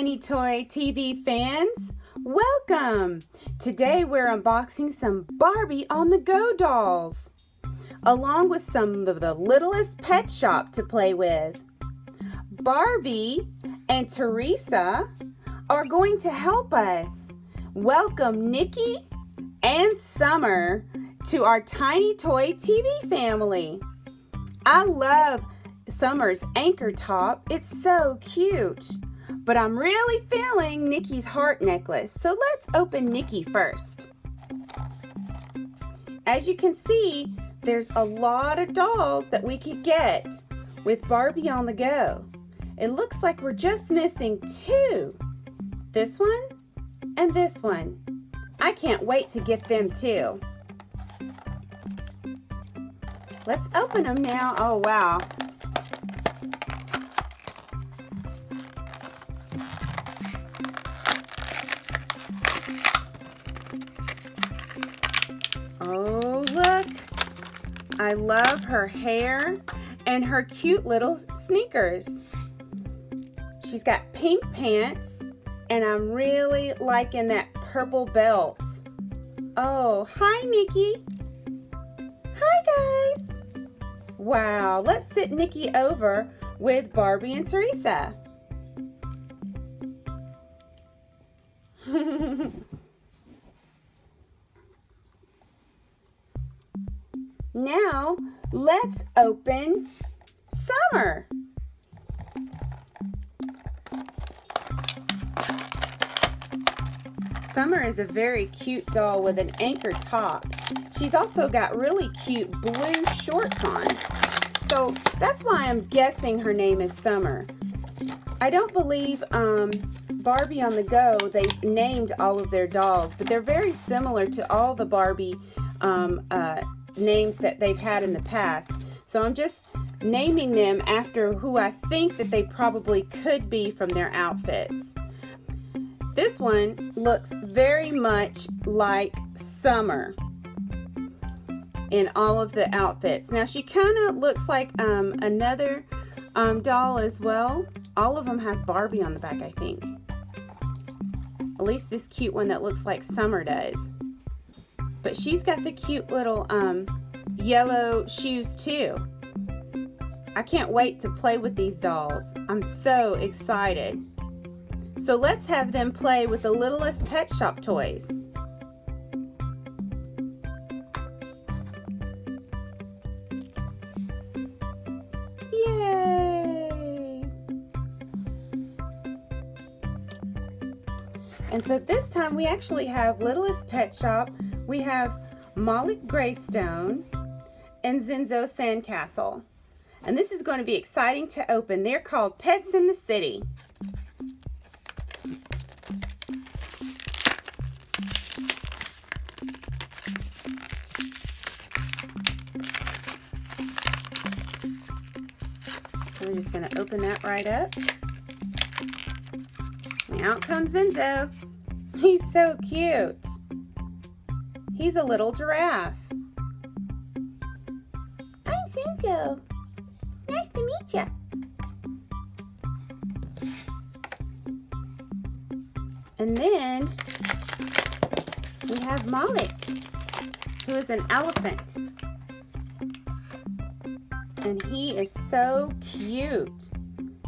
Tinytoytv fans, welcome! Today we're unboxing some Barbie on the go dolls, along with some of the littlest pet shop to play with. Barbie and Teresa are going to help us welcome Nikki and Summer to our Tinytoytv family. I love Summer's anchor top. It's so cute. But I'm really feeling Nikki's heart necklace. So let's open Nikki first. As you can see, there's a lot of dolls that we could get with Barbie on the go. It looks like we're just missing two. This one and this one. I can't wait to get them too. Let's open them now. Oh, wow. Oh, look. I love her hair and her cute little sneakers. She's got pink pants, and I'm really liking that purple belt. Oh, hi, Nikki. Hi, guys. Wow, let's sit Nikki over with Barbie and Teresa. Now, let's open Summer. Summer is a very cute doll with an anchor top. She's also got really cute blue shorts on. So that's why I'm guessing her name is Summer. I don't believe Barbie on the Go, they named all of their dolls, but they're very similar to all the Barbie names that they've had in the past. So I'm just naming them after who I think that they probably could be from their outfits. This one looks very much like Summer in all of the outfits. Now she kind of looks like another doll as well. All of them have Barbie on the back, I think. At least this cute one that looks like Summer does. But she's got the cute little yellow shoes too. I can't wait to play with these dolls. I'm so excited. So let's have them play with the littlest pet shop toys. Yay! And so this time we actually have Littlest Pet Shop. We have Molly Greystone and Zinzo Sandcastle. And this is going to be exciting to open. They're called Pets in the City. So we're just going to open that right up. And out comes Zinzo. He's so cute. He's a little giraffe. I'm Zinzo. Nice to meet you. And then we have Malik, who is an elephant. And he is so cute.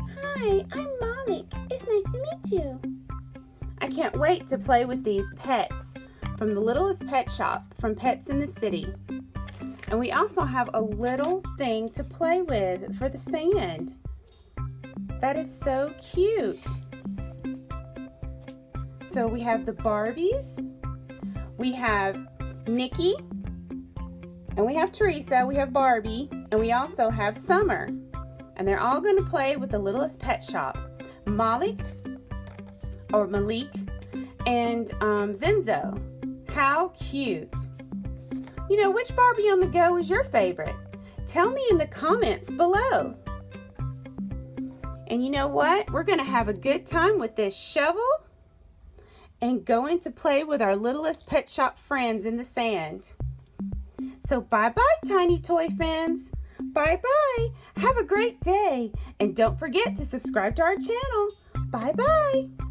Hi, I'm Malik. It's nice to meet you. I can't wait to play with these pets from the Littlest Pet Shop from Pets in the City. And we also have a little thing to play with for the sand. That is so cute. So we have the Barbies, we have Nikki, and we have Teresa, we have Barbie, and we also have Summer. And they're all going to play with the Littlest Pet Shop. Malik, and Zinzo. How cute. You know, which Barbie on the go is your favorite? Tell me in the comments below. And you know what? We're going to have a good time with this shovel and going to play with our Littlest Pet Shop friends in the sand. So bye-bye, Tiny Toy fans. Bye-bye. Have a great day. And don't forget to subscribe to our channel. Bye-bye.